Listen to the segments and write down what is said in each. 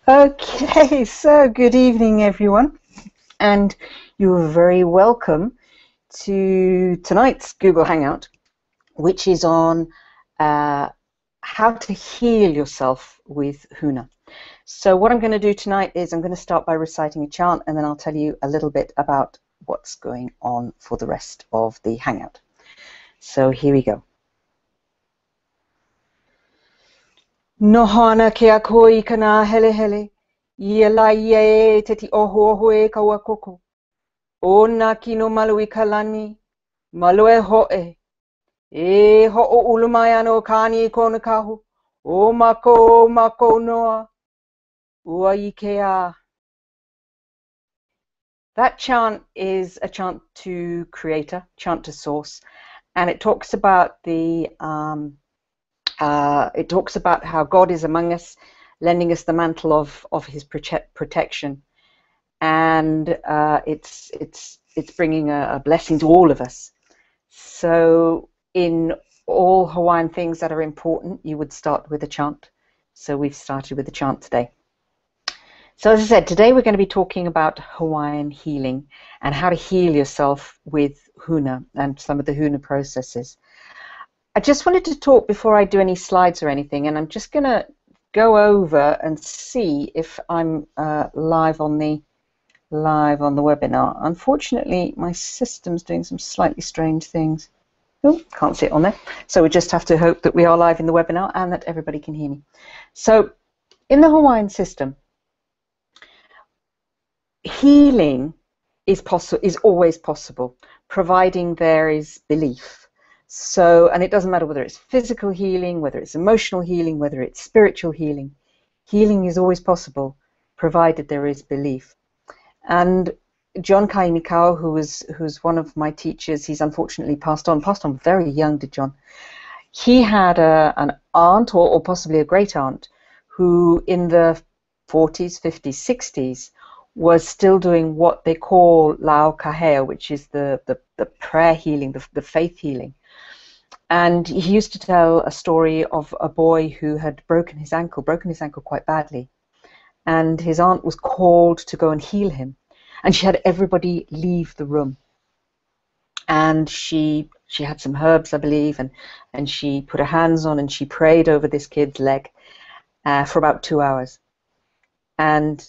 Okay, so good evening, everyone, and you're very welcome to tonight's Google Hangout, which is on how to heal yourself with Huna. So what I'm going to do tonight is I'm going to start by reciting a chant, and then I'll tell you a little bit about what's going on for the rest of the Hangout. So here we go. Nohana ke a koi kana hele hele. Ia la ia e te ti oho oho e kawakoko. O na kino malu I kalani, malu e ho'e. E ho'o ulumai ano kani I kona kahu. O mako noa. Ua I ke a. That chant is a chant to Creator, chant to Source, and it talks about how God is among us, lending us the mantle of His protection, and it's bringing a blessing to all of us. So in all Hawaiian things that are important, you would start with a chant. So we've started with a chant today. So as I said, today we're going to be talking about Hawaiian healing and how to heal yourself with Huna and some of the Huna processes. I just wanted to talk before I do any slides or anything, and I'm just going to go over and see if I'm live on the webinar. Unfortunately, my system's doing some slightly strange things. Oh, can't see it on there. So we just have to hope that we are live in the webinar and that everybody can hear me. So in the Hawaiian system, healing is always possible, providing there is belief. So, and it doesn't matter whether it's physical healing, whether it's emotional healing, whether it's spiritual healing. Healing is always possible, provided there is belief. And John Kaimikawa, who's one of my teachers, he's unfortunately passed on very young, did John. He had an aunt, or possibly a great aunt, who in the 40s, 50s, 60s was still doing what they call Lao Kahea, which is the prayer healing, the faith healing. And he used to tell a story of a boy who had broken his ankle quite badly. And his aunt was called to go and heal him. And she had everybody leave the room. And she had some herbs, I believe, and she put her hands on and she prayed over this kid's leg for about 2 hours. And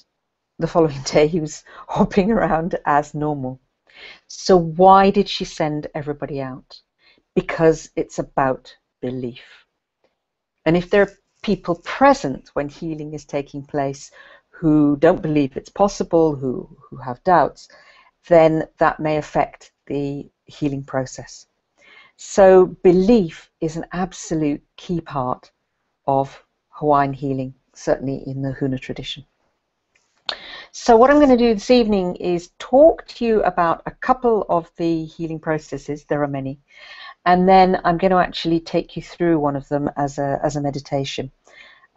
the following day he was hopping around as normal. So why did she send everybody out? Because it's about belief. And if there are people present when healing is taking place who don't believe it's possible, who have doubts, then that may affect the healing process. So belief is an absolute key part of Hawaiian healing, certainly in the Huna tradition. So what I'm going to do this evening is talk to you about a couple of the healing processes. There are many. And then I'm going to actually take you through one of them as a meditation.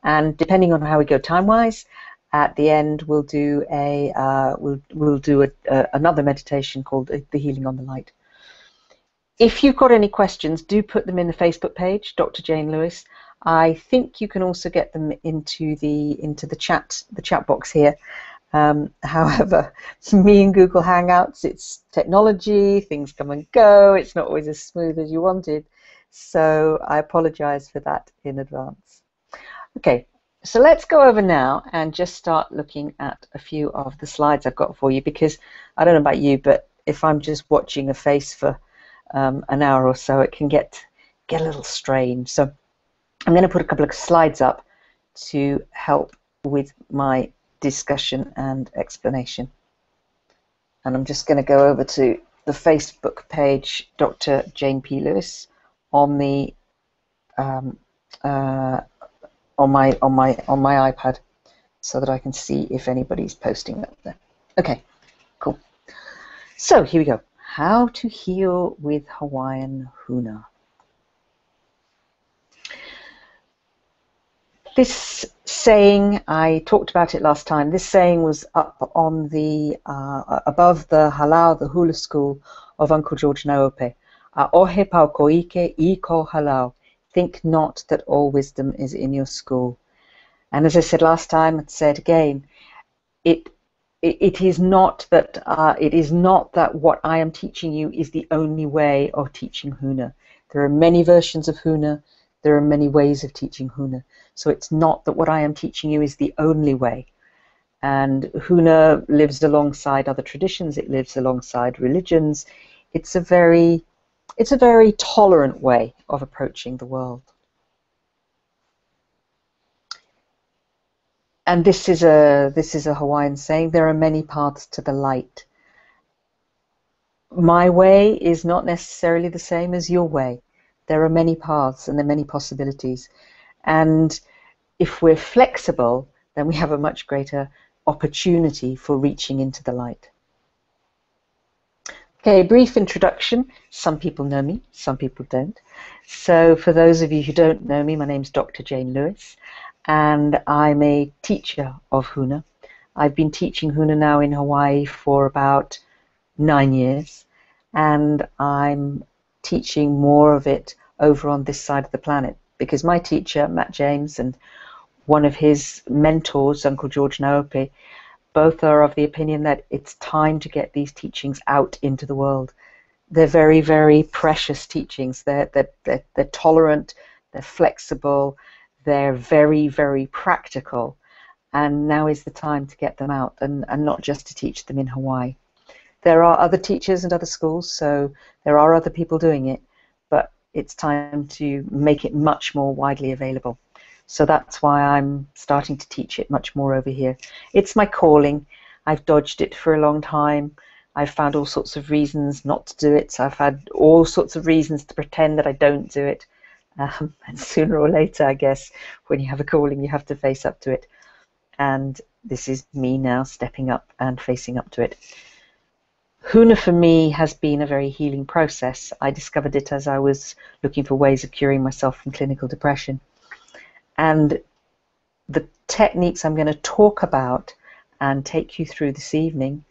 And depending on how we go time-wise, at the end we'll do another meditation called the Healing on the Light. If you've got any questions, do put them in the Facebook page, Dr. Jane Lewis. I think you can also get them into the chat box here. However, me and Google Hangouts, it's technology, things come and go, it's not always as smooth as you wanted, so I apologize for that in advance. Okay, so let's go over now and just start looking at a few of the slides I've got for you, because I don't know about you, but if I'm just watching a face for an hour or so, it can get a little strange. So I'm going to put a couple of slides up to help with my discussion and explanation. And I'm just going to go over to the Facebook page, Dr. Jane P. Lewis, on the on my iPad, so that I can see if anybody's posting up there. Okay, cool. So here we go. How to heal with Hawaiian Huna. This saying, I talked about it last time, this saying was up on the, above the halau, the hula school of Uncle George Naope. Ohe pau koike I ko halau. Think not that all wisdom is in your school. And as I said last time, I'd say it again, it is not that what I am teaching you is the only way of teaching Huna. There are many versions of Huna. There are many ways of teaching Huna. So it's not that what I am teaching you is the only way. And Huna lives alongside other traditions. It lives alongside religions. It's a very tolerant way of approaching the world. And this is a Hawaiian saying, there are many paths to the light. My way is not necessarily the same as your way. There are many paths and there are many possibilities. And if we're flexible, then we have a much greater opportunity for reaching into the light. Okay, brief introduction. Some people know me, some people don't. So for those of you who don't know me, my name's Dr. Jane Lewis, and I'm a teacher of Huna. I've been teaching Huna now in Hawaii for about 9 years, and I'm teaching more of it over on this side of the planet, because my teacher, Matt James, and one of his mentors, Uncle George Naope, both are of the opinion that it's time to get these teachings out into the world. They're very, very precious teachings. They're tolerant, they're flexible, they're very, very practical, and now is the time to get them out, and not just to teach them in Hawaii. There are other teachers and other schools, so there are other people doing it, but it's time to make it much more widely available. So that's why I'm starting to teach it much more over here. It's my calling. I've dodged it for a long time. I've found all sorts of reasons not to do it. So I've had all sorts of reasons to pretend that I don't do it. And sooner or later, I guess, when you have a calling, you have to face up to it. And this is me now stepping up and facing up to it. Huna for me has been a very healing process. I discovered it as I was looking for ways of curing myself from clinical depression. And the techniques I'm going to talk about and take you through this evening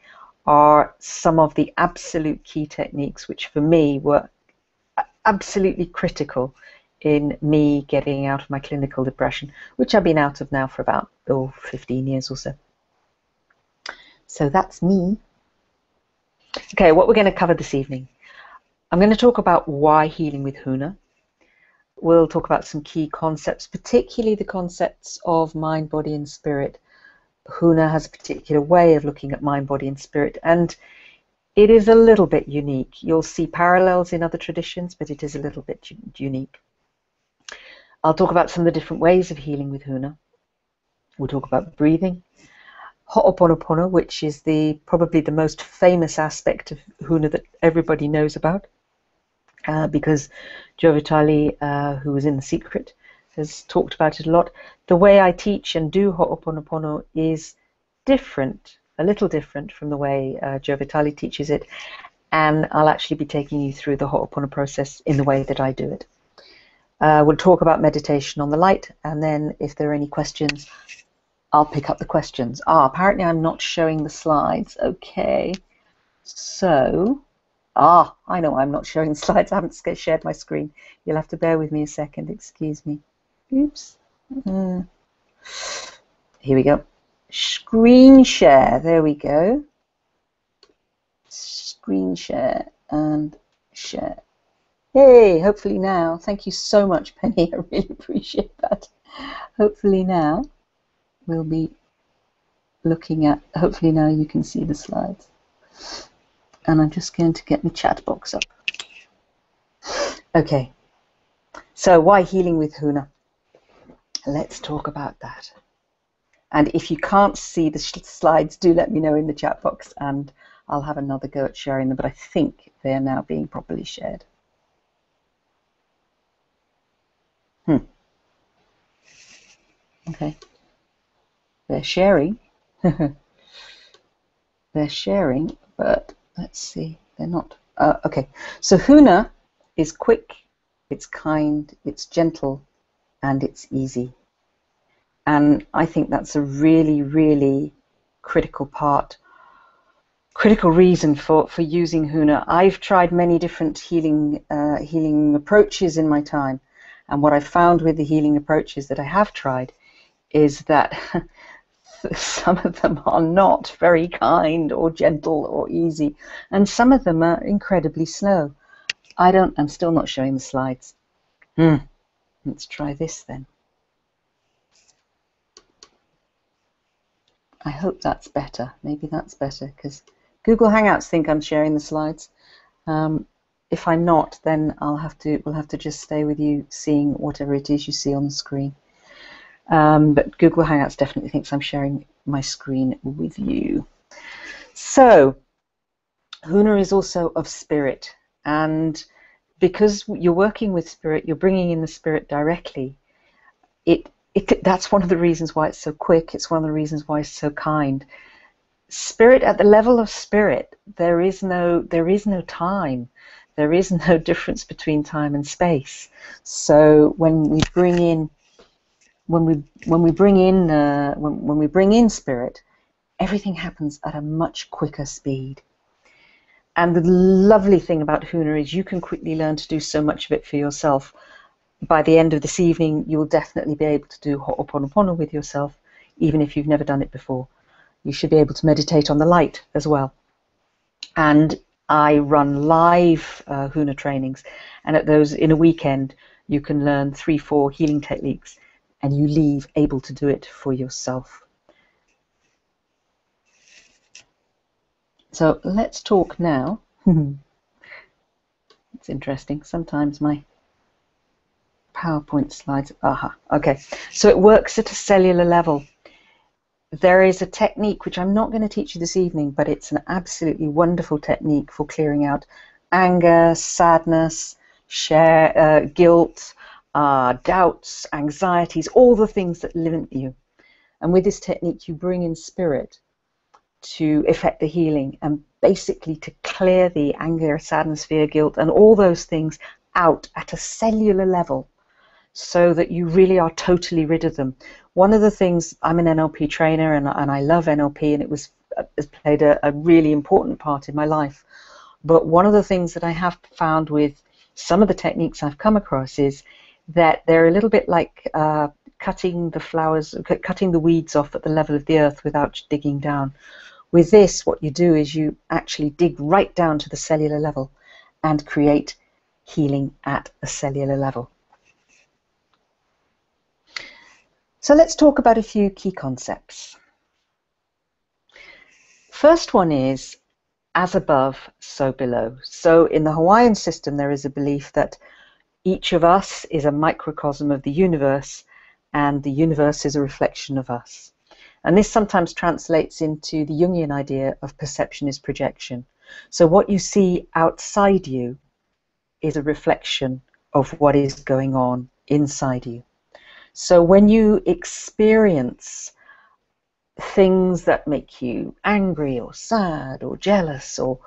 are some of the absolute key techniques which for me were absolutely critical in me getting out of my clinical depression, which I've been out of now for about 15 years or so. So that's me. Okay, what we're going to cover this evening. I'm going to talk about why healing with Huna. We'll talk about some key concepts, particularly the concepts of mind, body, and spirit. Huna has a particular way of looking at mind, body, and spirit, and it is a little bit unique. You'll see parallels in other traditions, but it is a little bit unique. I'll talk about some of the different ways of healing with Huna. We'll talk about breathing. Hooponopono, which is probably the most famous aspect of Huna that everybody knows about. Because Joe Vitale, who was in The Secret, has talked about it a lot. The way I teach and do Hooponopono is different, a little different from the way Joe Vitale teaches it, and I'll actually be taking you through the Hooponopono process in the way that I do it. We'll talk about meditation on the light, and then if there are any questions, I'll pick up the questions. Apparently I'm not showing the slides. Okay, so... I know I'm not showing the slides. I haven't shared my screen. You'll have to bear with me a second. Excuse me. Oops. Here we go. Screen share. There we go. Screen share and share. Hey, hopefully now. Thank you so much, Penny. I really appreciate that. Hopefully now we'll be looking at, hopefully now you can see the slides. And I'm just going to get my chat box up. Okay, so why healing with Huna? Let's talk about that. And if you can't see the slides, do let me know in the chat box and I'll have another go at sharing them, but I think they are now being properly shared. Okay, they're sharing. They're sharing, but let's see, they're not. Okay, so Huna is quick, it's kind, it's gentle, and it's easy. And I think that's a really, really critical reason for using Huna. I've tried many different healing approaches in my time, and what I've found with the healing approaches that I have tried is that some of them are not very kind or gentle or easy, and some of them are incredibly slow. I'm still not showing the slides. Let's try this then. I hope that's better. Maybe that's better, because Google Hangouts think I'm sharing the slides. If I'm not, then we'll have to just stay with you seeing whatever it is you see on the screen. But Google Hangouts definitely thinks I'm sharing my screen with you. So, Huna is also of spirit, and because you're working with spirit, you're bringing in the spirit directly. That's one of the reasons why it's so quick. It's one of the reasons why it's so kind. Spirit, at the level of spirit, there is no time. There is no difference between time and space. So when we bring in spirit, everything happens at a much quicker speed. And the lovely thing about Huna is you can quickly learn to do so much of it for yourself. By the end of this evening, you will definitely be able to do Hooponopono with yourself, even if you've never done it before. You should be able to meditate on the light as well. And I run live Huna trainings, and at those, in a weekend, you can learn 3-4 healing techniques, and you leave able to do it for yourself. So let's talk now. It's interesting. Sometimes my PowerPoint slides. Okay. So it works at a cellular level. There is a technique which I'm not going to teach you this evening, but it's an absolutely wonderful technique for clearing out anger, sadness, guilt, doubts, anxieties, all the things that limit you. And with this technique, you bring in spirit to effect the healing and basically to clear the anger, sadness, fear, guilt, and all those things out at a cellular level, so that you really are totally rid of them. One of the things, I'm an NLP trainer, and I love NLP, and has played a really important part in my life. But one of the things that I have found with some of the techniques I've come across is that they're a little bit like cutting the weeds off at the level of the earth without digging down. With this, what you do is you actually dig right down to the cellular level and create healing at a cellular level. So let's talk about a few key concepts. First one is, as above, so below. So in the Hawaiian system, there is a belief that each of us is a microcosm of the universe, and the universe is a reflection of us. And this sometimes translates into the Jungian idea of perception is projection. So what you see outside you is a reflection of what is going on inside you. So when you experience things that make you angry or sad or jealous or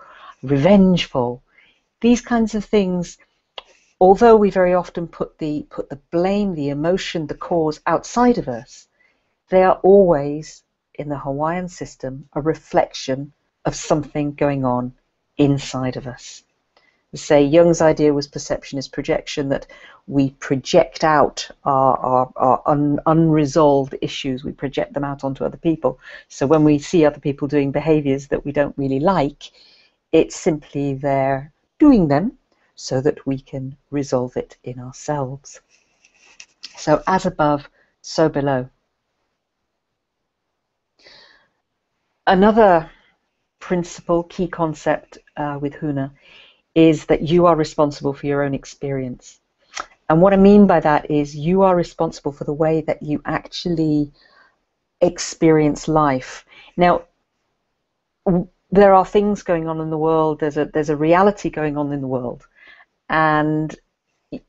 revengeful, these kinds of things, although we very often put the blame, the emotion, the cause outside of us, they are always, in the Hawaiian system, a reflection of something going on inside of us. Say Jung's idea was perception is projection, that we project out our unresolved issues, we project them out onto other people. So when we see other people doing behaviors that we don't really like, it's simply they're doing them so that we can resolve it in ourselves. So as above, so below. Another principle, key concept with Huna is that you are responsible for your own experience. And what I mean by that is you are responsible for the way that you actually experience life. Now, there are things going on in the world, there's a reality going on in the world, and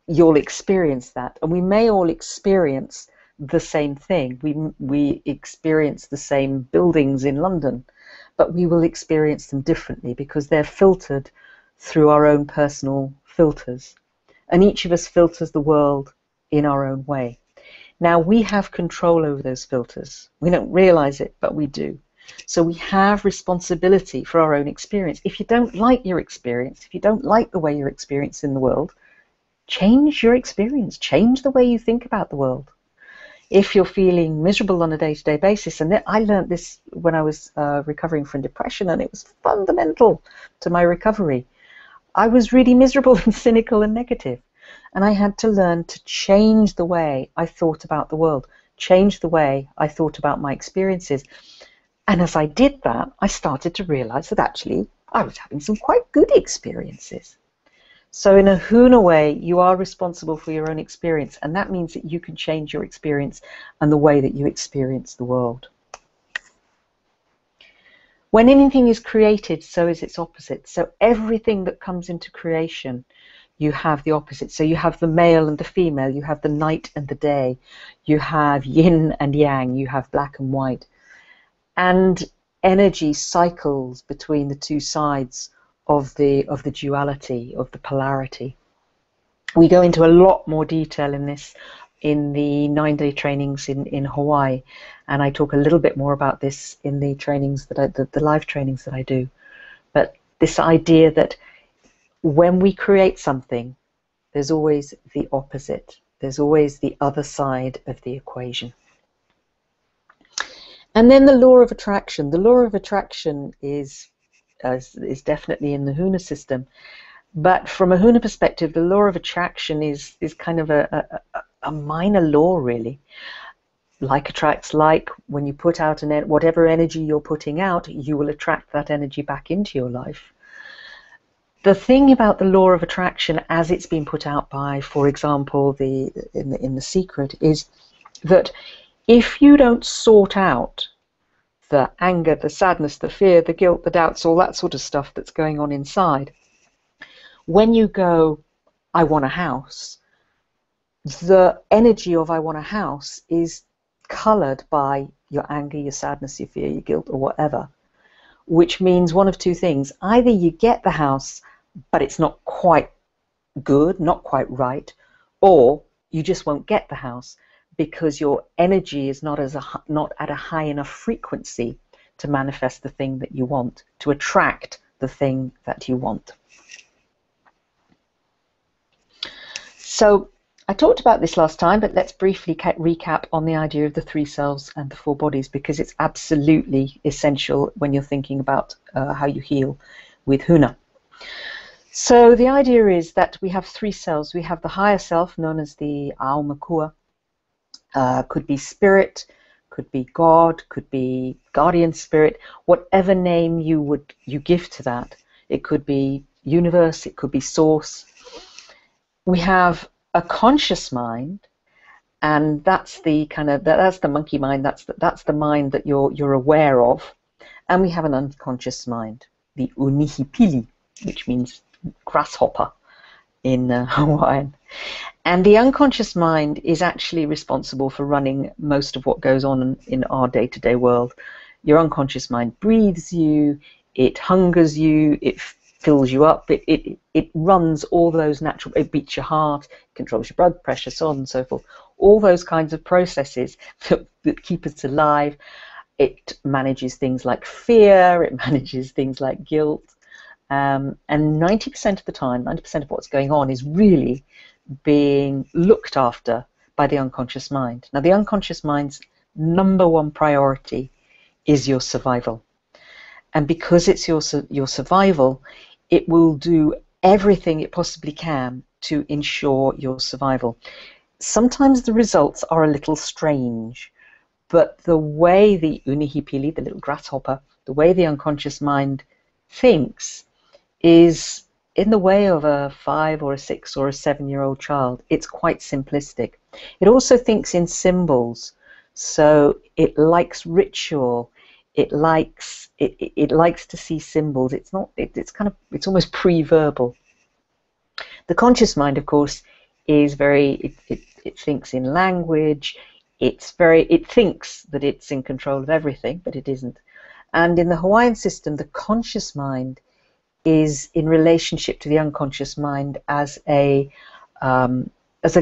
you'll experience that. And we may all experience the same thing. We experience the same buildings in London, but we will experience them differently because they're filtered through our own personal filters. And each of us filters the world in our own way. Now, we have control over those filters. We don't realize it, but we do. So we have responsibility for our own experience. If you don't like your experience, if you don't like the way you're experiencing the world, change your experience. Change the way you think about the world. If you're feeling miserable on a day-to-day basis, and I learned this when I was recovering from depression, and it was fundamental to my recovery. I was really miserable and cynical and negative, and I had to learn to change the way I thought about the world, change the way I thought about my experiences. And as I did that, I started to realize that actually I was having some quite good experiences. So in a Huna way, you are responsible for your own experience, and that means that you can change your experience and the way that you experience the world. When anything is created, so is its opposite. So everything that comes into creation, you have the opposite. So you have the male and the female, you have the night and the day, you have yin and yang, you have black and white. And energy cycles between the two sides of the duality, of the polarity. We go into a lot more detail in this in the 9-day trainings in Hawaii, and I talk a little bit more about this in the trainings that the live trainings that I do. But this idea that when we create something, there's always the opposite. There's always the other side of the equation. And then the law of attraction. The law of attraction is definitely in the Huna system, but from a Huna perspective, the law of attraction is kind of a minor law, really. Like attracts like. When you put out whatever energy you're putting out, you will attract that energy back into your life. The thing about the law of attraction, as it's been put out by, for example, in the Secret, is that if you don't sort out the anger, the sadness, the fear, the guilt, the doubts, all that sort of stuff that's going on inside, when you go, I want a house, the energy of I want a house is colored by your anger, your sadness, your fear, your guilt, or whatever, which means one of two things. Either you get the house, but it's not quite good, not quite right, or you just won't get the house because your energy is not at a high enough frequency to manifest the thing that you want, to attract the thing that you want. So I talked about this last time, but let's briefly recap on the idea of the 3 selves and the 4 bodies, because it's absolutely essential when you're thinking about how you heal with Huna. So the idea is that we have 3 selves. We have the higher self, known as the Aumakua. Could be spirit, could be God, could be guardian spirit, whatever name you give to that. It could be universe, it could be source. We have a conscious mind, and that's the that's the monkey mind. That's the mind that you're aware of. And we have an unconscious mind, the unihipili, which means grasshopper in Hawaiian. And the unconscious mind is actually responsible for running most of what goes on in our day-to-day world. Your unconscious mind breathes you, it hungers you, it fills you up, it runs all those natural, it beats your heart, controls your blood pressure, so on and so forth. All those kinds of processes that keep us alive. It manages things like fear, it manages things like guilt. And 90% of the time, 90% of what's going on is really being looked after by the unconscious mind. Now, the unconscious mind's #1 priority is your survival. And because it's your survival, it will do everything it possibly can to ensure your survival. Sometimes the results are a little strange, but the way the unihipili, the little grasshopper, the way the unconscious mind thinks is in the way of a 5 or a 6 or a 7-year-old child. It's quite simplistic. It also thinks in symbols, so it likes ritual. It likes to see symbols. It's almost pre-verbal. The conscious mind, of course, is it thinks in language. It thinks that it's in control of everything, but it isn't. And in the Hawaiian system, the conscious mind is in relationship to the unconscious mind as a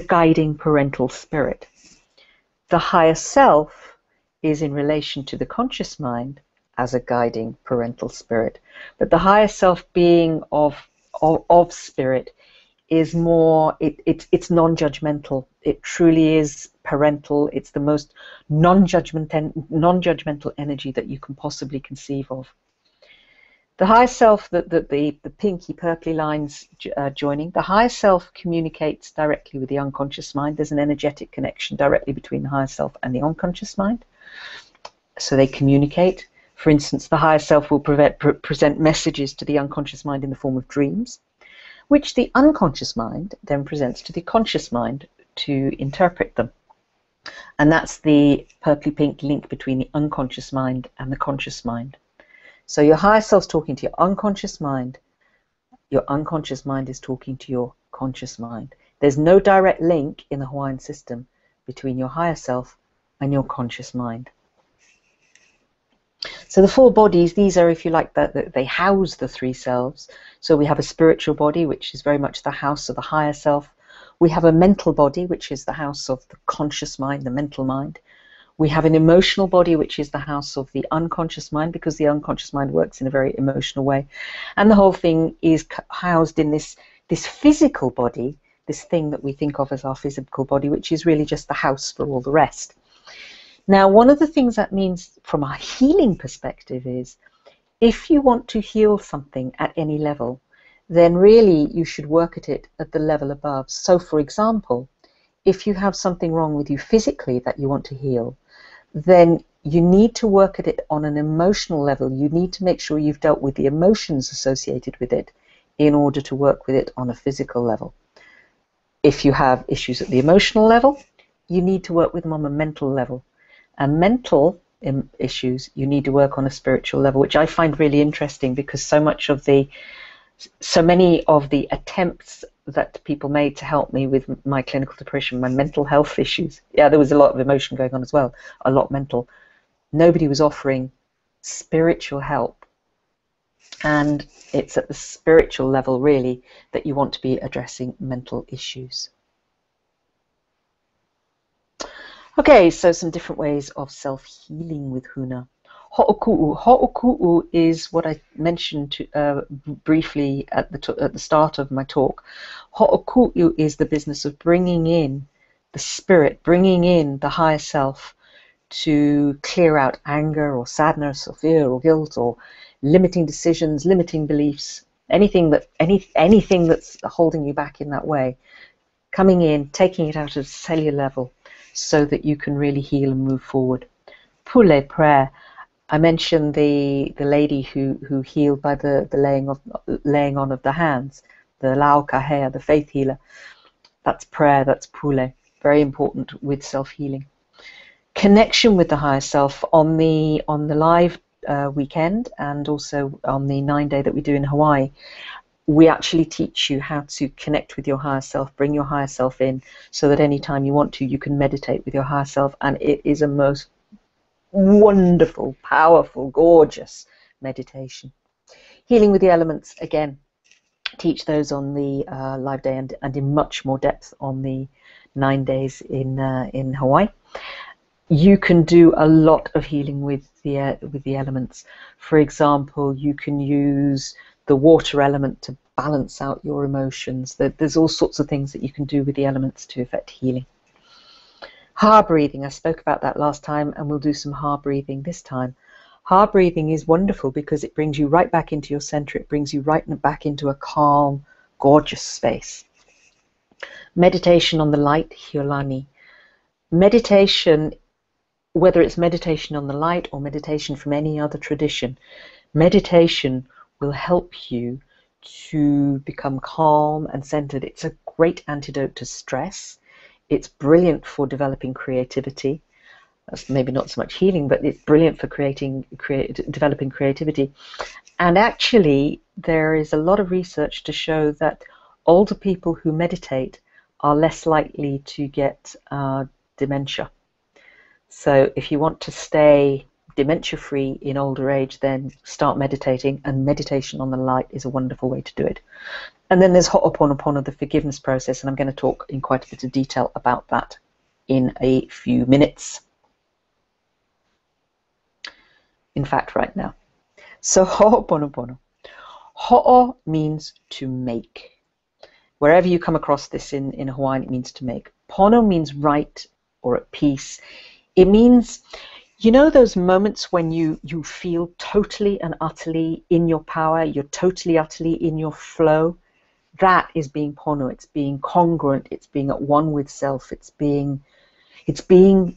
guiding parental spirit. The higher self is in relation to the conscious mind as a guiding parental spirit. But the higher self, being of spirit, is more, it's non-judgmental. It truly is parental, it's the most non-judgmental energy that you can possibly conceive of. The higher self, the pinky purpley lines joining, the higher self communicates directly with the unconscious mind. There's an energetic connection directly between the higher self and the unconscious mind. So they communicate. For instance, the higher self will present messages to the unconscious mind in the form of dreams, which the unconscious mind then presents to the conscious mind to interpret them. And that's the purpley-pink link between the unconscious mind and the conscious mind. So your higher self's talking to your unconscious mind is talking to your conscious mind. There's no direct link in the Hawaiian system between your higher self and your conscious mind. So the four bodies, these are, if you like, they house the three selves. So we have a spiritual body, which is very much the house of the higher self. We have a mental body, which is the house of the conscious mind, the mental mind. We have an emotional body, which is the house of the unconscious mind, because the unconscious mind works in a very emotional way. And the whole thing is housed in this physical body, this thing that we think of as our physical body, which is really just the house for all the rest. Now, one of the things that means from a healing perspective is, if you want to heal something at any level, then really you should work at it at the level above. So, for example, if you have something wrong with you physically that you want to heal, then you need to work at it on an emotional level. You need to make sure you've dealt with the emotions associated with it in order to work with it on a physical level. If you have issues at the emotional level, you need to work with them on a mental level. And mental issues, you need to work on a spiritual level, which I find really interesting, because so many of the attempts that people made to help me with my clinical depression, my mental health issues, yeah, there was a lot of emotion going on as well, a lot mental. Nobody was offering spiritual help. And it's at the spiritual level, really, that you want to be addressing mental issues. Okay, so some different ways of self-healing with Huna. Ho'oku'u. Ho'oku'u is what I mentioned briefly at the start of my talk. Ho'oku'u is the business of bringing in the spirit, bringing in the higher self to clear out anger or sadness or fear or guilt or limiting decisions, limiting beliefs, anything that's holding you back in that way. Coming in, taking it out of cellular level, so that you can really heal and move forward. Pule prayer. I mentioned the lady who healed by the laying on of the hands, the Lao Kahea, the faith healer. That's prayer, that's Pule. Very important with self-healing. Connection with the higher self on the live weekend, and also on the 9-day that we do in Hawaii. We actually teach you how to connect with your higher self, bring your higher self in, so that anytime you want to, you can meditate with your higher self. And it is a most wonderful, powerful, gorgeous meditation. Healing with the elements, again, teach those on the live day, and in much more depth on the 9 days in Hawaii. You can do a lot of healing with the elements. For example, you can use the water element to balance out your emotions. There's all sorts of things that you can do with the elements to affect healing. Ha breathing, I spoke about that last time, and we'll do some ha breathing this time. Ha breathing is wonderful because it brings you right back into your center. It brings you right back into a calm, gorgeous space. Meditation on the light, Hiolani. Meditation, whether it's meditation on the light or meditation from any other tradition, meditation will help you to become calm and centered. It's a great antidote to stress. It's brilliant for developing creativity. That's maybe not so much healing, but it's brilliant for developing creativity. And actually, there is a lot of research to show that older people who meditate are less likely to get dementia. So if you want to stay dementia-free in older age, then start meditating, and meditation on the light is a wonderful way to do it. And then there's Hooponopono, the forgiveness process, and I'm going to talk in quite a bit of detail about that in a few minutes. In fact, right now. So Hooponopono. Ho'o means to make. Wherever you come across this in Hawaiian, it means to make. Pono means right, or at peace. It means, you know, those moments when you feel totally and utterly in your power, you're totally, utterly in your flow. That is being pono. It's being congruent. It's being at one with self. It's being the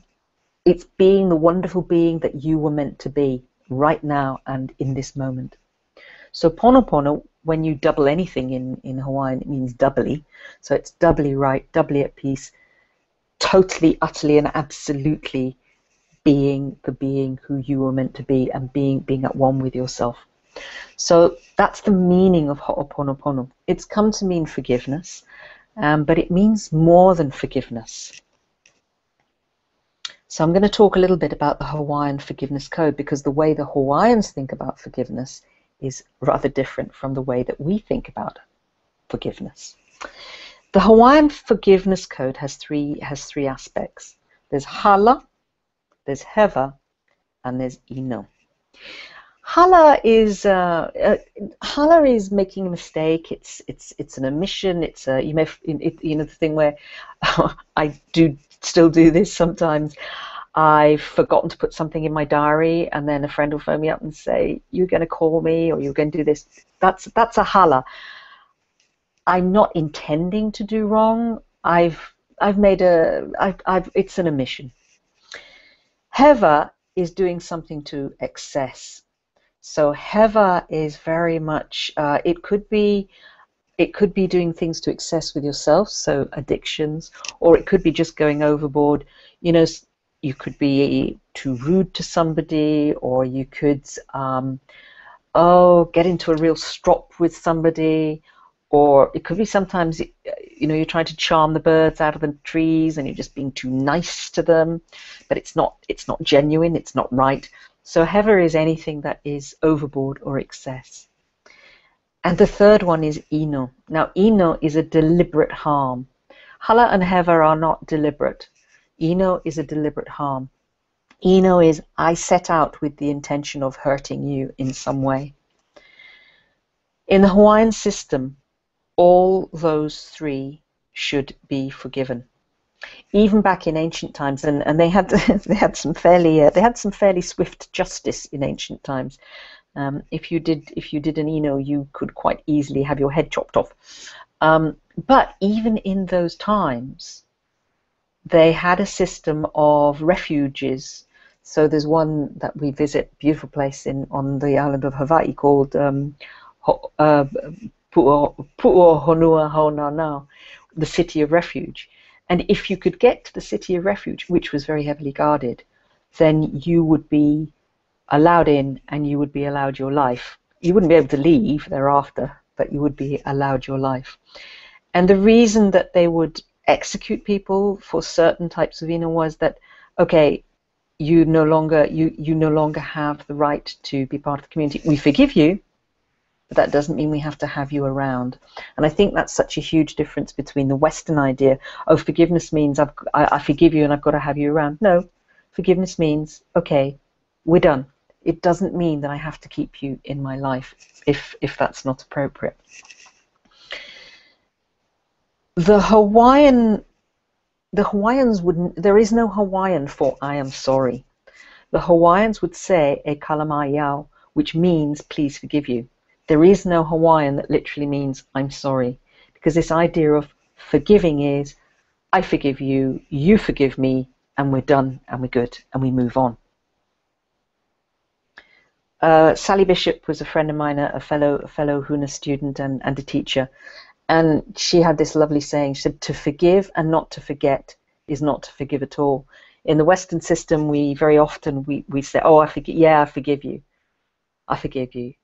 wonderful being that you were meant to be right now and in this moment. So pono, when you double anything in Hawaiian, it means doubly. So it's doubly right, doubly at peace, totally, utterly, and absolutely being the being who you were meant to be, and being at one with yourself. So that's the meaning of Hooponopono. It's come to mean forgiveness, but it means more than forgiveness. So I'm going to talk a little bit about the Hawaiian forgiveness code, because the way the Hawaiians think about forgiveness is rather different from the way that we think about forgiveness. The Hawaiian forgiveness code has three aspects. There's hala, there's heva, and there's ino. Hala is making a mistake. It's an omission. It's you know, the thing where I do still do this sometimes. I've forgotten to put something in my diary, and then a friend will phone me up and say, "You're going to call me, or you're going to do this." That's a hala. I'm not intending to do wrong. It's an omission. Heva is doing something to excess. So heva is very much, it could be doing things to excess with yourself, so addictions, or it could be just going overboard. You know, you could be too rude to somebody, or you could get into a real strop with somebody, or it could be sometimes, you know, you're trying to charm the birds out of the trees and you're just being too nice to them, but it's not genuine, it's not right. So heva is anything that is overboard or excess. And the third one is ino. Now ino is a deliberate harm. Hala and heva are not deliberate. Ino is a deliberate harm. Ino is, I set out with the intention of hurting you in some way. In the Hawaiian system, all those three should be forgiven. Even back in ancient times, and they had some fairly swift justice in ancient times. If you did an ino, you could quite easily have your head chopped off. But even in those times, they had a system of refuges. So there's one that we visit, beautiful place on the island of Hawaii called Hooponopono, the city of refuge. And if you could get to the city of refuge, which was very heavily guarded, then you would be allowed in and you would be allowed your life. You wouldn't be able to leave thereafter, but you would be allowed your life. And the reason that they would execute people for certain types of ino was that, okay, you no longer have the right to be part of the community. We forgive you, but that doesn't mean we have to have you around. And I think that's such a huge difference between the Western idea, oh, forgiveness means I forgive you and I've got to have you around. No, forgiveness means, okay, we're done. It doesn't mean that I have to keep you in my life if that's not appropriate. The Hawaiians wouldn't, there is no Hawaiian for I am sorry. The Hawaiians would say e kalamaiau, which means please forgive you. There is no Hawaiian that literally means I'm sorry, because this idea of forgiving is I forgive you, you forgive me, and we're done and we're good and we move on. Sally Bishop was a friend of mine, a fellow Huna student and a teacher, and she had this lovely saying. She said, to forgive and not to forget is not to forgive at all. In the Western system, we very often we say, oh, I forgive you, I forgive you.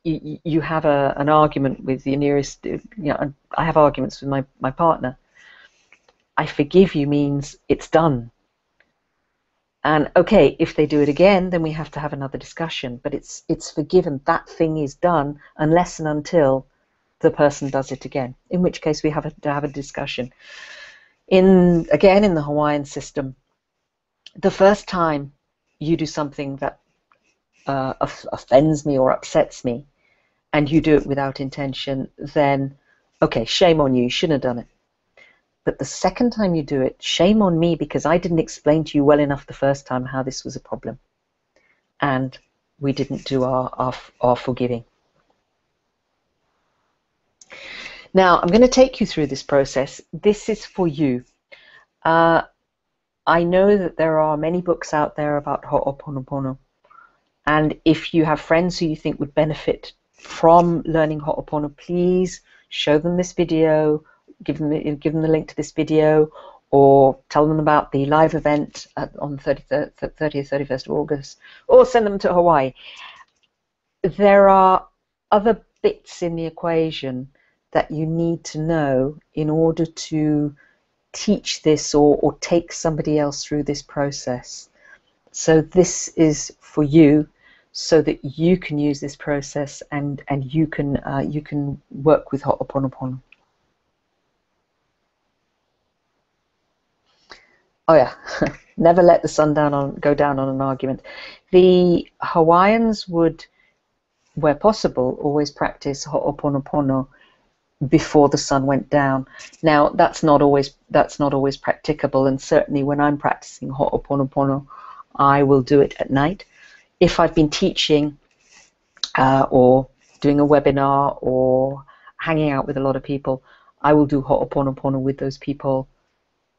You have an argument with your nearest, you know, I have arguments with my partner. I forgive you means it's done. And okay, if they do it again, then we have to have another discussion. But it's forgiven. That thing is done unless and until the person does it again. In which case we have to have a discussion. Again, in the Hawaiian system, the first time you do something that offends me or upsets me, and you do it without intention, then okay, shame on you. You shouldn't have done it. But the second time you do it, shame on me, because I didn't explain to you well enough the first time how this was a problem. And we didn't do our forgiving. Now, I'm going to take you through this process. This is for you. I know that there are many books out there about Hooponopono. And if you have friends who you think would benefit from learning Hooponopono, please show them this video, give them the link to this video, or tell them about the live event on the 30th, 31st of August, or send them to Hawaii. There are other bits in the equation that you need to know in order to teach this or take somebody else through this process. So this is for you, so that you can use this process and you can work with Hooponopono. Oh yeah, never let the sun go down on an argument. The Hawaiians would, where possible, always practice Hooponopono before the sun went down. Now that's not always practicable, and certainly when I'm practicing Hooponopono, I will do it at night. If I've been teaching or doing a webinar or hanging out with a lot of people, I will do Hooponopono with those people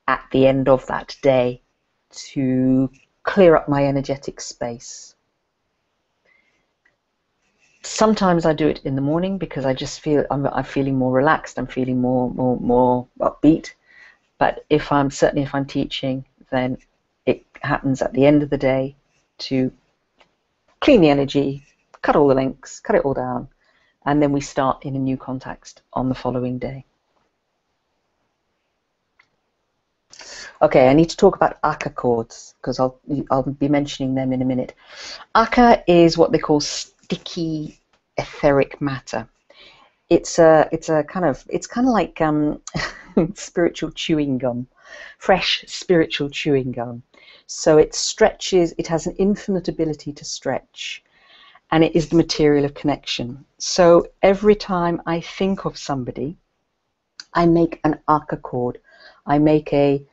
at the end of that day to clear up my energetic space. Sometimes I do it in the morning because I just feel I'm feeling more relaxed, I'm feeling more upbeat. But if I'm teaching, then it happens at the end of the day to clean the energy, cut all the links, cut it all down, and then we start in a new context on the following day. Okay, I need to talk about aka chords because I'll be mentioning them in a minute. Aka is what they call sticky etheric matter. It's kind of like spiritual chewing gum, fresh spiritual chewing gum. So it stretches. It has an infinite ability to stretch, and it is the material of connection. So every time I think of somebody, I make an aka chord. I make a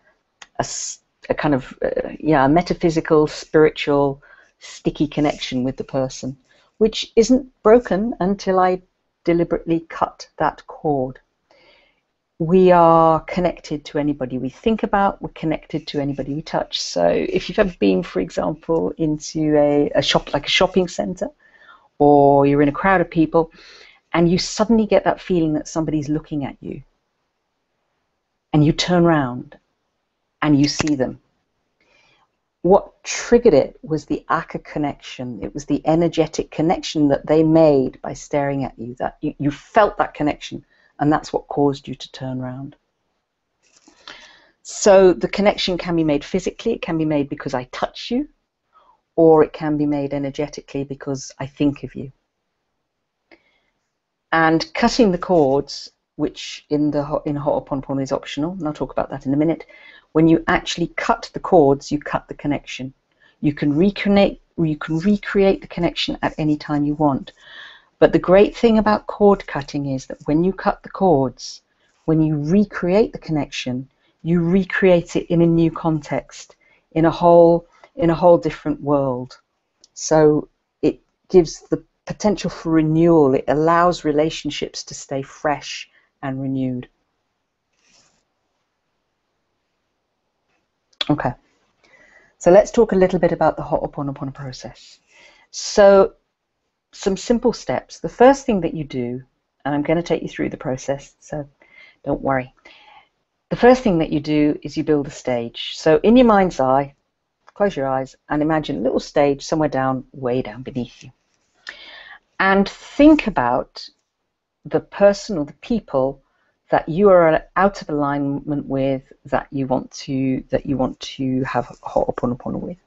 kind of a metaphysical, spiritual, sticky connection with the person, which isn't broken until I deliberately cut that cord. We are connected to anybody we think about. We're connected to anybody we touch. So if you've ever been, for example, into a shop, like a shopping center, or you're in a crowd of people, and you suddenly get that feeling that somebody's looking at you, and you turn around and you see them. What triggered it was the aka connection. It was the energetic connection that they made by staring at you, that you felt that connection, and that's what caused you to turn around. So the connection can be made physically, it can be made because I touch you, or it can be made energetically because I think of you. And cutting the cords, which in Hooponopono is optional, and I'll talk about that in a minute. When you actually cut the cords, you cut the connection. You can recreate the connection at any time you want. But the great thing about cord cutting is that when you cut the cords, when you recreate the connection, you recreate it in a new context, in a whole different world. So it gives the potential for renewal. It allows relationships to stay fresh and renewed. Okay, so let's talk a little bit about the Hooponopono process. So some simple steps. The first thing that you do, and I'm going to take you through the process, so don't worry. The first thing that you do is you build a stage. So in your mind's eye, close your eyes and imagine a little stage somewhere down, way down beneath you. And think about the person or the people that you are out of alignment with, that you want to have Hooponopono with.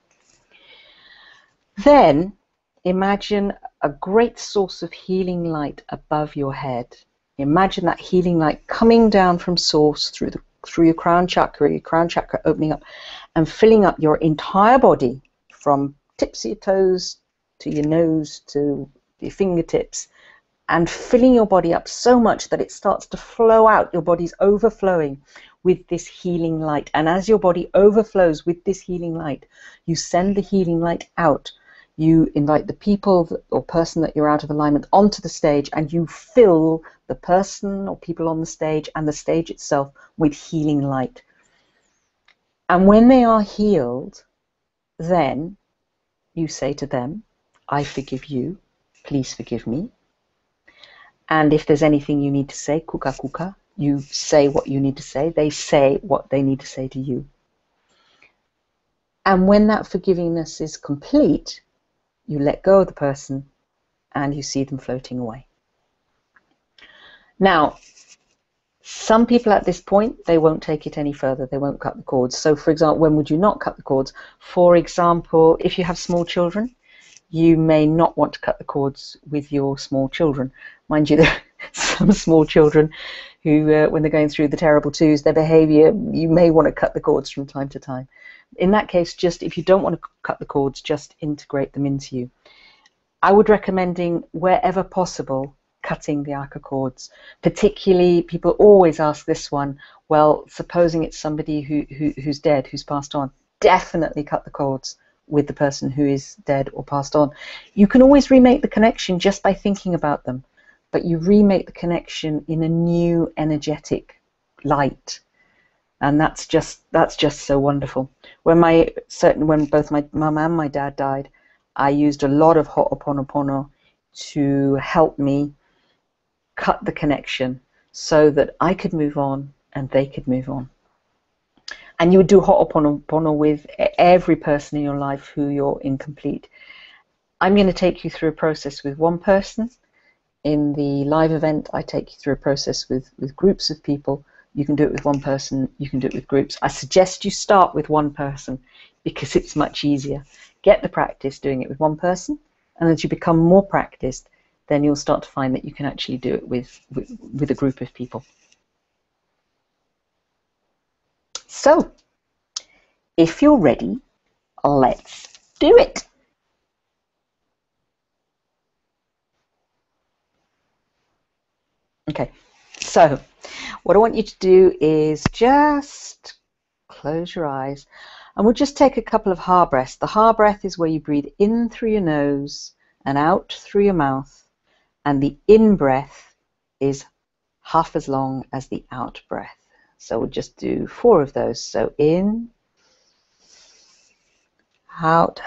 Then imagine a great source of healing light above your head. Imagine that healing light coming down from source through your crown chakra opening up and filling up your entire body, from tips of your toes to your nose to your fingertips, and filling your body up so much that it starts to flow out. Your body's overflowing with this healing light. And as your body overflows with this healing light, you send the healing light out. You invite the people or person that you're out of alignment onto the stage, and you fill the person or people on the stage and the stage itself with healing light. And when they are healed, then you say to them, I forgive you, please forgive me. And if there's anything you need to say, kuka kuka, you say what you need to say. They say what they need to say to you. And when that forgivingness is complete, you let go of the person and you see them floating away. Now, some people at this point, they won't take it any further. They won't cut the cords. So, for example, when would you not cut the cords? For example, if you have small children, you may not want to cut the cords with your small children. Mind you, there are some small children who, when they're going through the terrible twos, their behavior, you may want to cut the cords from time to time. In that case, just if you don't want to cut the cords, just integrate them into you. I would recommending, wherever possible, cutting the aka cords. Particularly, people always ask this one, well, supposing it's somebody who's dead, who's passed on, definitely cut the cords with the person who is dead or passed on. You can always remake the connection just by thinking about them, but you remake the connection in a new energetic light, and that's just so wonderful. When both my mum and my dad died, I used a lot of Hooponopono to help me cut the connection so that I could move on and they could move on. And you would do Hooponopono with every person in your life who you're incomplete. I'm going to take you through a process with one person. In the live event, I take you through a process with groups of people. You can do it with one person, you can do it with groups. I suggest you start with one person because it's much easier. Get the practice doing it with one person, and as you become more practiced, then you'll start to find that you can actually do it with a group of people. So, if you're ready, let's do it. Okay, so what I want you to do is just close your eyes, and we'll just take a couple of ha breaths. The ha breath is where you breathe in through your nose and out through your mouth, and the in breath is half as long as the out breath. So we'll just do 4 of those. So in, out,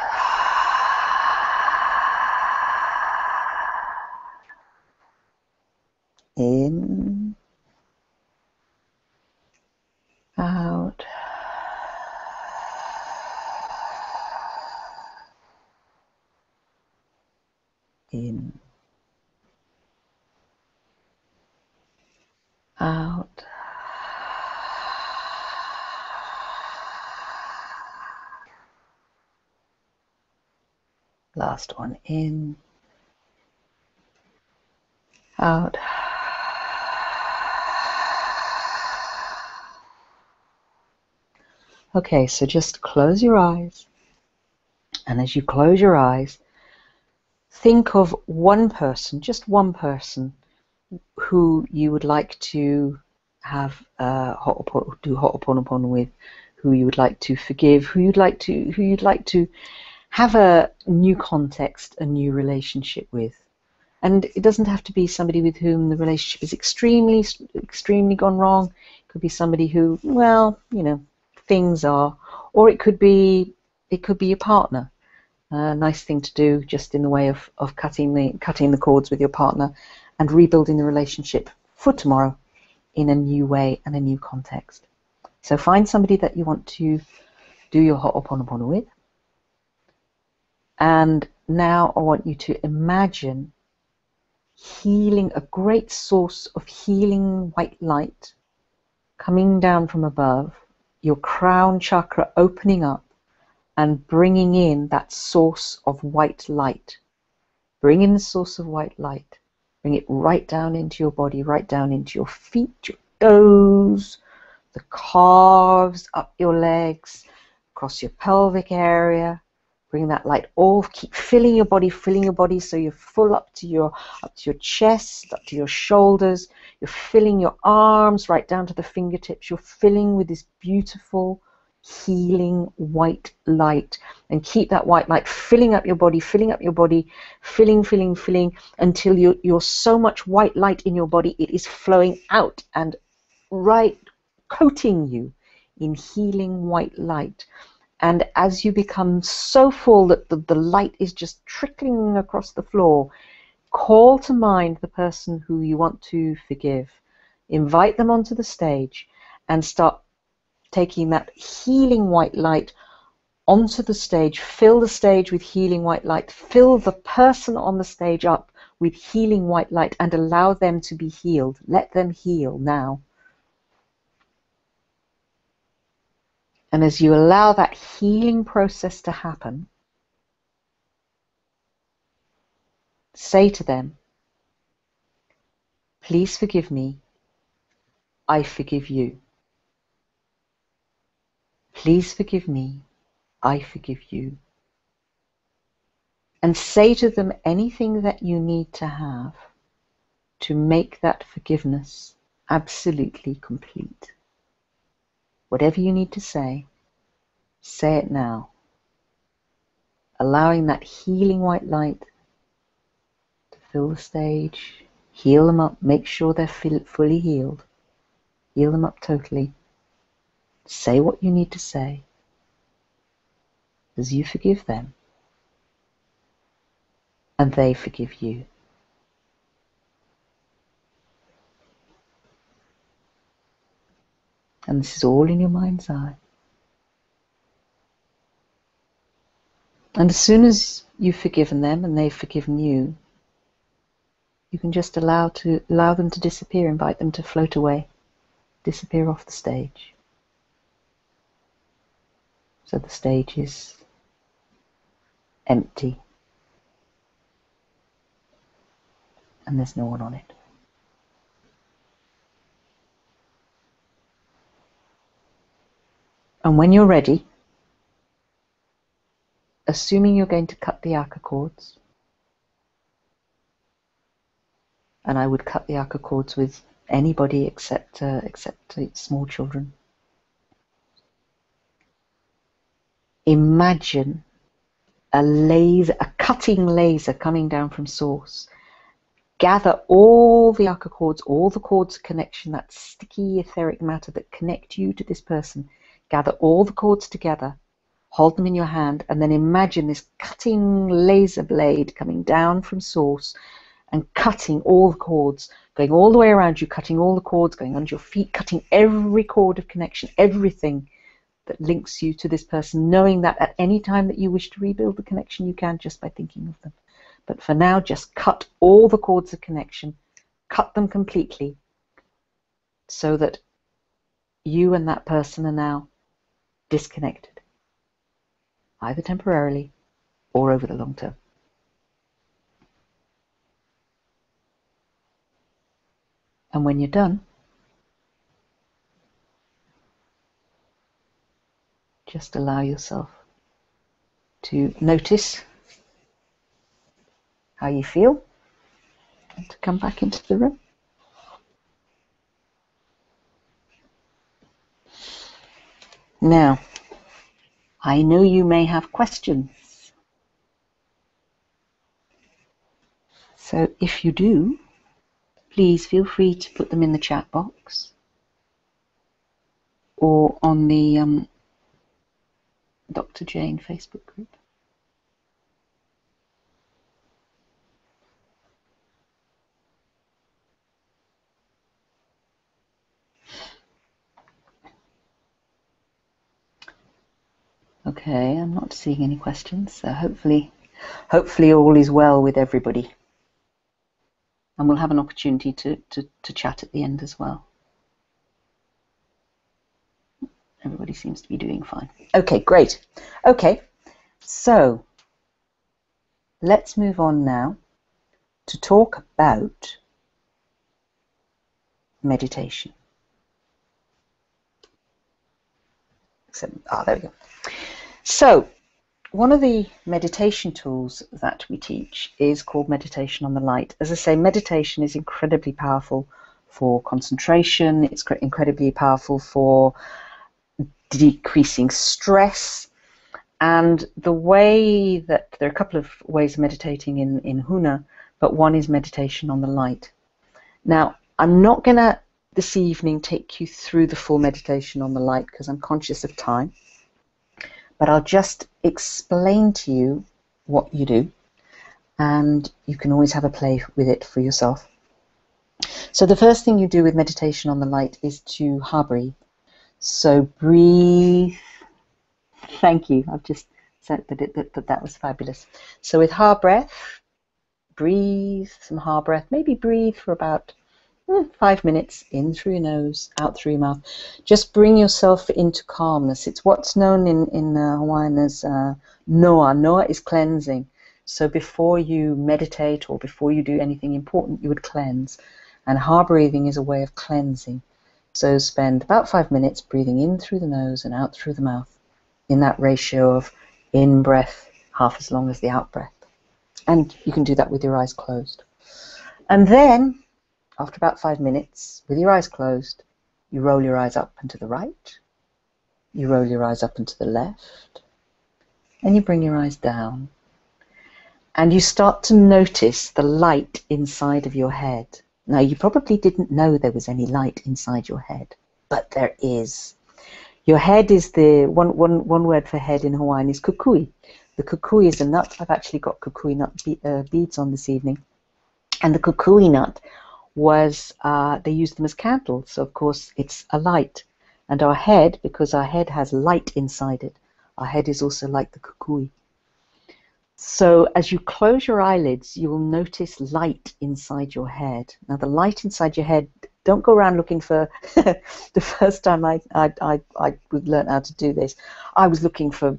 in, out, in, out, last one, in, out. Okay, so just close your eyes, and as you close your eyes, think of one person, just one person, who you would like to have do Hooponopono with, who you would like to forgive, who you'd like to have a new context, a new relationship with. And it doesn't have to be somebody with whom the relationship is extremely gone wrong. It could be somebody who, well, you know, things are, or it could be your partner. A nice thing to do, just in the way of cutting the cords with your partner and rebuilding the relationship for tomorrow in a new way and a new context. So find somebody that you want to do your Hooponopono with, and now I want you to imagine healing, a great source of healing white light coming down from above, your crown chakra opening up and bringing in that source of white light. Bring in the source of white light. Bring it right down into your body, right down into your feet, your toes, the calves, up your legs, across your pelvic area, Bring that light all, keep filling your body so you're full up to your chest, up to your shoulders. You're filling your arms right down to the fingertips. You're filling with this beautiful, healing white light. And keep that white light filling up your body, filling, until you're so much white light in your body, it is flowing out and right coating you in healing white light. And as you become so full that the light is just trickling across the floor, call to mind the person who you want to forgive. Invite them onto the stage and start taking that healing white light onto the stage. Fill the stage with healing white light. Fill the person on the stage up with healing white light and allow them to be healed. Let them heal now. And as you allow that healing process to happen, say to them, please forgive me, I forgive you. Please forgive me, I forgive you. And say to them anything that you need to have to make that forgiveness absolutely complete. Whatever you need to say it now. Allowing that healing white light to fill the stage, heal them up, make sure they're fully healed. Heal them up totally. Say what you need to say as you forgive them and they forgive you. And this is all in your mind's eye. And as soon as you've forgiven them and they've forgiven you, you can just allow them to disappear, invite them to float away, disappear off the stage. So the stage is empty and there's no one on it. And when you're ready, assuming you're going to cut the aka cords, and I would cut the aka cords with anybody except small children. Imagine a cutting laser coming down from source. Gather all the aka cords, all the cords of connection, that sticky etheric matter that connect you to this person. Gather all the cords together, hold them in your hand, and then imagine this cutting laser blade coming down from source and cutting all the cords, going all the way around you, cutting all the cords, going under your feet, cutting every cord of connection, everything that links you to this person, knowing that at any time that you wish to rebuild the connection, you can just by thinking of them. But for now, just cut all the cords of connection, cut them completely, so that you and that person are now disconnected, either temporarily or over the long term. And when you're done, just allow yourself to notice how you feel and to come back into the room. Now, I know you may have questions. So if you do, please feel free to put them in the chat box or on the Dr. Jane Facebook group. Okay, I'm not seeing any questions, so hopefully all is well with everybody. And we'll have an opportunity to chat at the end as well. Everybody seems to be doing fine. Okay, great. Okay, so let's move on now to talk about meditation. There we go. So one of the meditation tools that we teach is called meditation on the light. As I say, meditation is incredibly powerful for concentration. It's incredibly powerful for decreasing stress. And the way that, there are a couple of ways of meditating in Huna, but one is meditation on the light. Now, I'm not going to this evening take you through the full meditation on the light because I'm conscious of time, but I'll just explain to you what you do, and you can always have a play with it for yourself. So the first thing you do with meditation on the light is to heart breathe. So breathe. Thank you. I've just said that was fabulous. So with heart breath, breathe some heart breath. Maybe breathe for about 5 minutes, in through your nose, out through your mouth. Just bring yourself into calmness. It's what's known in Hawaiian as noa. Noa is cleansing. So before you meditate or before you do anything important, you would cleanse. And heart breathing is a way of cleansing. So spend about 5 minutes breathing in through the nose and out through the mouth in that ratio of in-breath half as long as the out-breath. And you can do that with your eyes closed. And then, after about 5 minutes, with your eyes closed, you roll your eyes up and to the right, you roll your eyes up and to the left, and you bring your eyes down. And you start to notice the light inside of your head. Now, you probably didn't know there was any light inside your head, but there is. Your head is the, one word for head in Hawaiian is kukui. The kukui is a nut. I've actually got kukui nut beads on this evening. And the kukui nut was, they used them as candles. So, of course, it's a light. And our head, because our head has light inside it, our head is also like the kukui. So as you close your eyelids, you will notice light inside your head. Now, the light inside your head, don't go around looking for, the first time I would learn how to do this, I was looking for,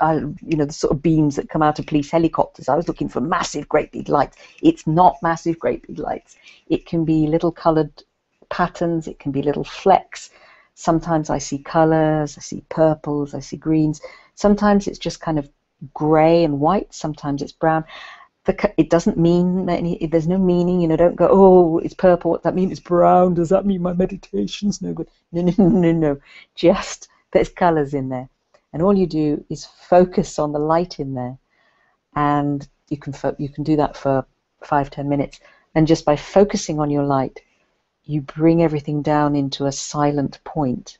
you know, the sort of beams that come out of police helicopters. I was looking for massive, great big lights. It's not massive, great big lights. It can be little colored patterns. It can be little flecks. Sometimes I see colors. I see purples. I see greens. Sometimes it's just kind of gray and white. Sometimes it's brown. It doesn't mean any, there's no meaning, you know, don't go, oh, it's purple, what does that mean? It's brown, does that mean my meditation's no good? No. Just there's colors in there. And all you do is focus on the light in there. And you can do that for 5-10 minutes. And just by focusing on your light, you bring everything down into a silent point,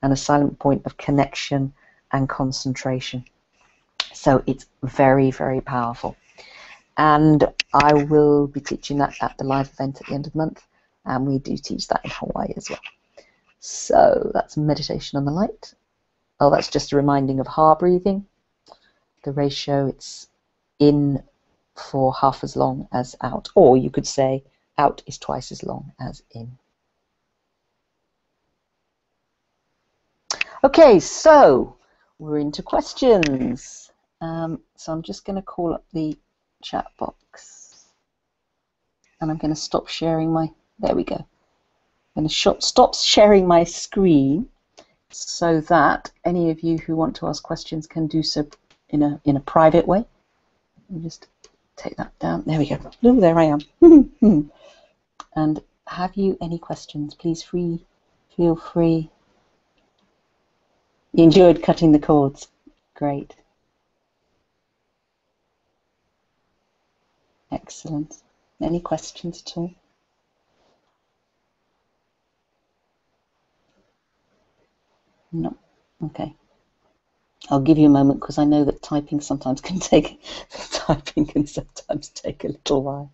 and a silent point of connection and concentration. So it's very, very powerful. And I will be teaching that at the live event at the end of the month. And we do teach that in Hawaii as well. So that's meditation on the light. Oh, that's just a reminding of heart breathing. The ratio, it's in for half as long as out. Or you could say out is twice as long as in. Okay, so we're into questions. So I'm just going to call up the chat box, and I'm going to stop sharing my, there we go. I'm going to stop sharing my screen so that any of you who want to ask questions can do so in a private way. Let me just take that down. There we go. Oh, there I am. And have you any questions? Please feel free. You enjoyed cutting the cords. Great. Excellent. Any questions at all? No. Okay. I'll give you a moment because I know that typing sometimes can take a little while.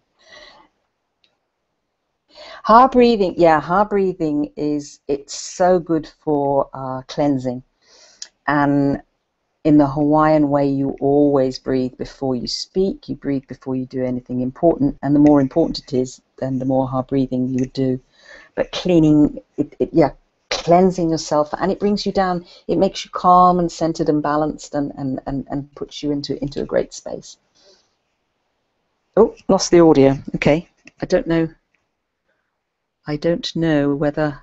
Heart breathing, yeah, heart breathing it's so good for cleansing. And in the Hawaiian way, you always breathe before you speak. You breathe before you do anything important. And the more important it is, then the more heart breathing you would do. But cleaning, cleansing yourself, and it brings you down. It makes you calm and centered and balanced, and puts you into a great space. Oh, lost the audio. Okay, I don't know whether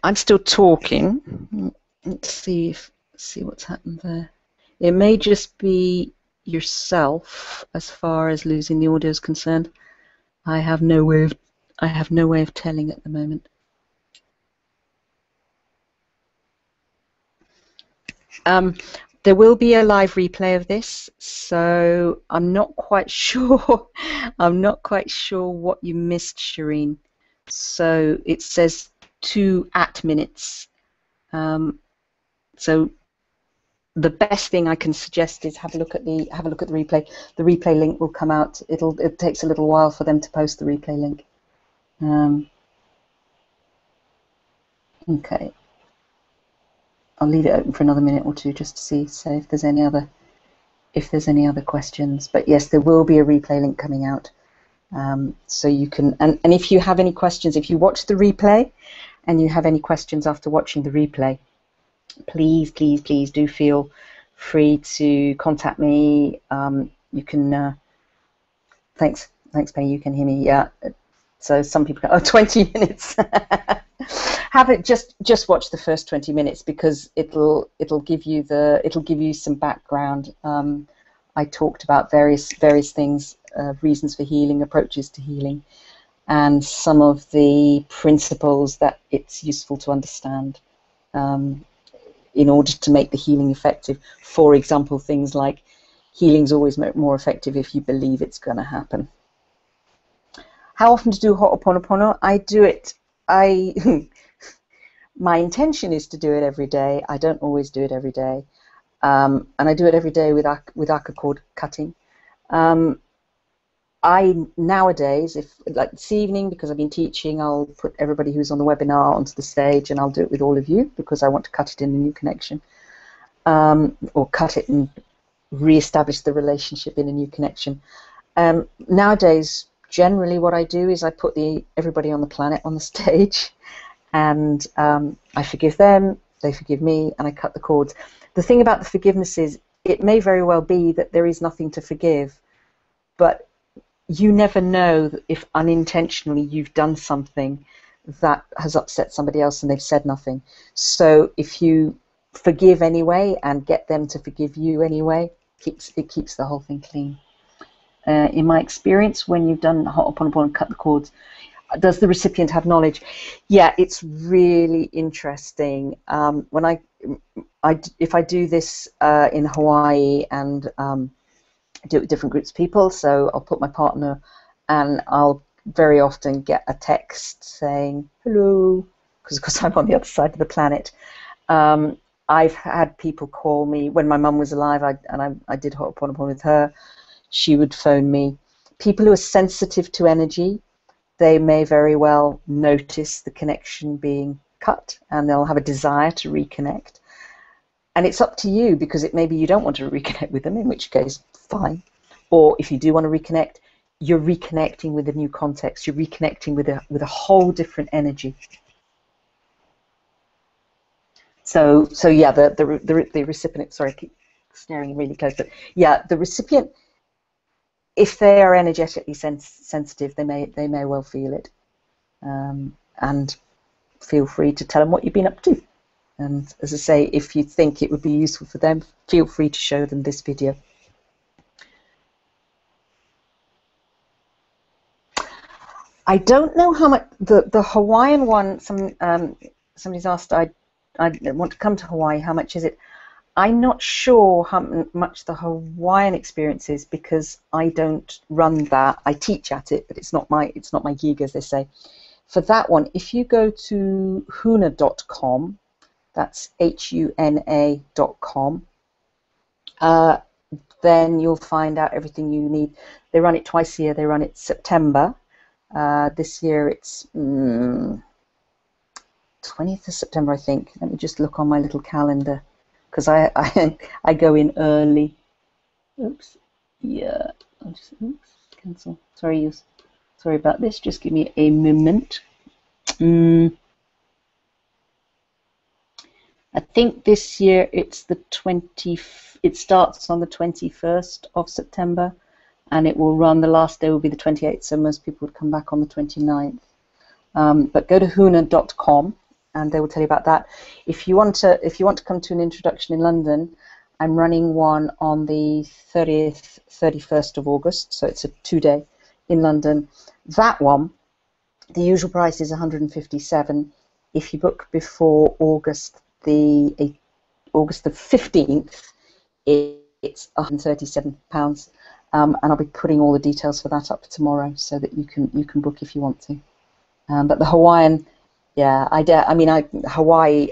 I'm still talking. Let's see what's happened there. It may just be yourself as far as losing the audio is concerned. I have no way of telling at the moment. There will be a live replay of this, so I'm not quite sure. I'm not quite sure what you missed, Shireen. So it says 2 minutes. So the best thing I can suggest is have a look at the replay. The replay link will come out. It takes a little while for them to post the replay link. Okay. I'll leave it open for another minute or two just to see if there's any other questions. But yes, there will be a replay link coming out, so you can. And if you have any questions, if you watch the replay, and you have any questions after watching the replay, please do feel free to contact me. You can. Thanks, Penny. You can hear me. Yeah. So some people go, 20 minutes. Have it just watch the first 20 minutes because it'll give you some background. I talked about various things, reasons for healing, approaches to healing, and some of the principles that it's useful to understand in order to make the healing effective. For example, things like healing's always more effective if you believe it's going to happen. How often to do Hooponopono? I do it. My intention is to do it every day. I don't always do it every day, and I do it every day with aka cord cutting. Nowadays, like this evening, because I've been teaching, I'll put everybody who's on the webinar onto the stage, and I'll do it with all of you because I want to cut it in a new connection, or cut it and re-establish the relationship in a new connection. Nowadays, generally, what I do is I put everybody on the planet on the stage. And I forgive them, they forgive me, and I cut the cords. The thing about the forgiveness is it may very well be that there is nothing to forgive, but you never know if unintentionally you've done something that has upset somebody else and they've said nothing. So if you forgive anyway and get them to forgive you anyway, it keeps the whole thing clean. In my experience, when you've done Hooponopono and cut the cords, does the recipient have knowledge? Yeah, it's really interesting. If I do this in Hawaii and do it with different groups of people, so I'll put my partner, and I'll very often get a text saying hello, because I'm on the other side of the planet. I've had people call me when my mum was alive, I did Hooponopono with her. She would phone me. People who are sensitive to energy, they may very well notice the connection being cut and they'll have a desire to reconnect. And it's up to you, because maybe you don't want to reconnect with them, in which case, fine. Or if you do want to reconnect, you're reconnecting with a new context. You're reconnecting with a whole different energy. So yeah, the recipient, sorry, I keep staring really close, but yeah, the recipient, if they are energetically sensitive, they may well feel it, and feel free to tell them what you've been up to. And as I say, if you think it would be useful for them, feel free to show them this video. I don't know how much the Hawaiian one. Somebody's asked. I want to come to Hawaii. How much is it? I'm not sure how much the Hawaiian experience is, because I don't run that. I teach at it, but it's not my gig, as they say. For that one, if you go to huna.com, that's HUNA.com, then you'll find out everything you need. They run it twice a year. They run it September. This year it's 20th of September, I think. Let me just look on my little calendar, because I go in early. Oops. Yeah. Oops. Cancel. Sorry about this. Just give me a moment. I think this year it's the 20th. It starts on the 21st of September, and it will run. The last day will be the 28th. So most people would come back on the 29th. But go to huna.com. and they will tell you about that. If you want to come to an introduction in London, I'm running one on the 30th, 31st of August, so it's a 2-day in London. That one, the usual price is $157. If you book before August the 15th, it's £137. And I'll be putting all the details for that up tomorrow, so that you can book if you want to. But the Hawaiian, yeah, Hawaii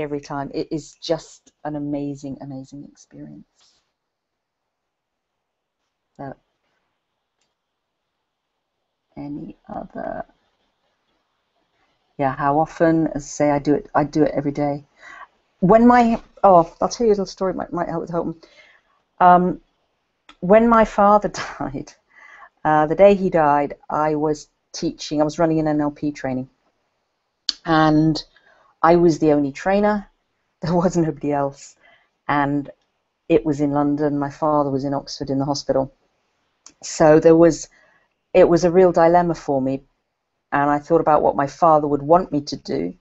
every time. It is just an amazing, amazing experience. So, any other? Yeah, how often? As I say, I do it every day. I'll tell you a little story. Might help with Houghton. When my father died, the day he died, I was teaching. I was running an NLP training, and I was the only trainer. There was nobody else, and it was in London. My father was in Oxford in the hospital, so it was a real dilemma for me. And I thought about what my father would want me to do,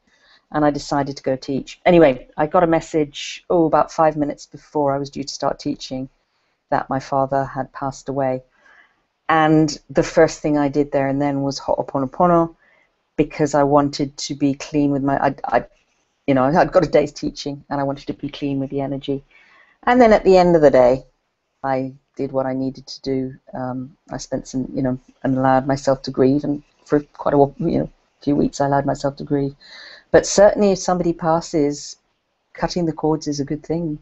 and I decided to go teach. Anyway, I got a message about 5 minutes before I was due to start teaching that my father had passed away. And the first thing I did there and then was Hooponopono, because I wanted to be clean with I'd got a day's teaching and I wanted to be clean with the energy. And then at the end of the day, I did what I needed to do. I spent some, and allowed myself to grieve, and for quite a while, few weeks I allowed myself to grieve. But certainly if somebody passes, cutting the cords is a good thing.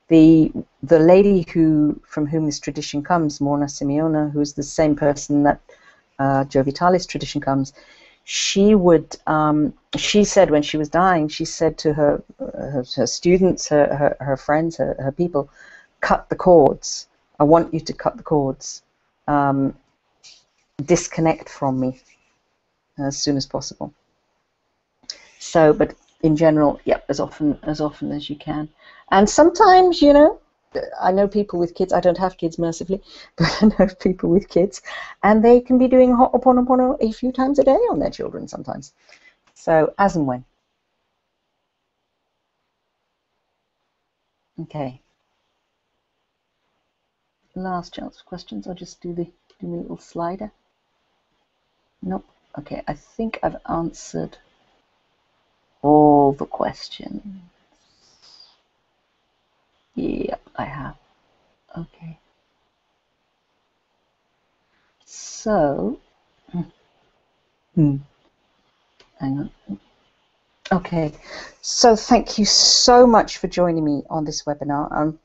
The lady from whom this tradition comes, Morna Simeona, who's the same person that Joe Vitale's tradition comes, she said when she was dying, she said to her students, her friends, her people, cut the cords. I want you to cut the cords. Disconnect from me as soon as possible. So, but in general, yeah, as often as you can. And sometimes, I know people with kids. I don't have kids, mercifully, but I know people with kids, and they can be doing Hooponopono a few times a day on their children sometimes. So, as and when. Okay. Last chance for questions. I'll just do my little slider. Nope. Okay, I think I've answered all the questions. Yep, I have. Okay. So, hang on. Okay. So thank you so much for joining me on this webinar.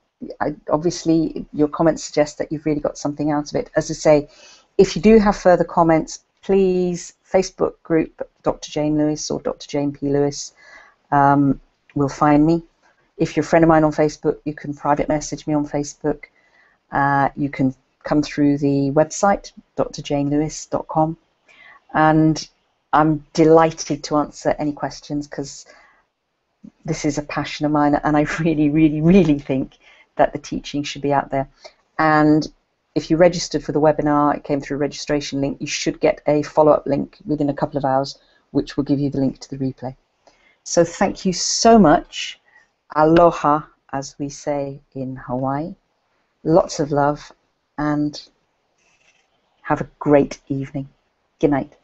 Obviously, your comments suggest that you've really got something out of it. As I say, if you do have further comments, please, Facebook group Dr. Jane Lewis or Dr. Jane P. Lewis will find me. If you're a friend of mine on Facebook, you can private message me on Facebook. You can come through the website, drjanelewis.com. And I'm delighted to answer any questions, because this is a passion of mine, and I really, really, really think that the teaching should be out there. And if you registered for the webinar, it came through a registration link, you should get a follow-up link within a couple of hours, which will give you the link to the replay. So thank you so much. Aloha, as we say in Hawaii. Lots of love, and have a great evening. Good night.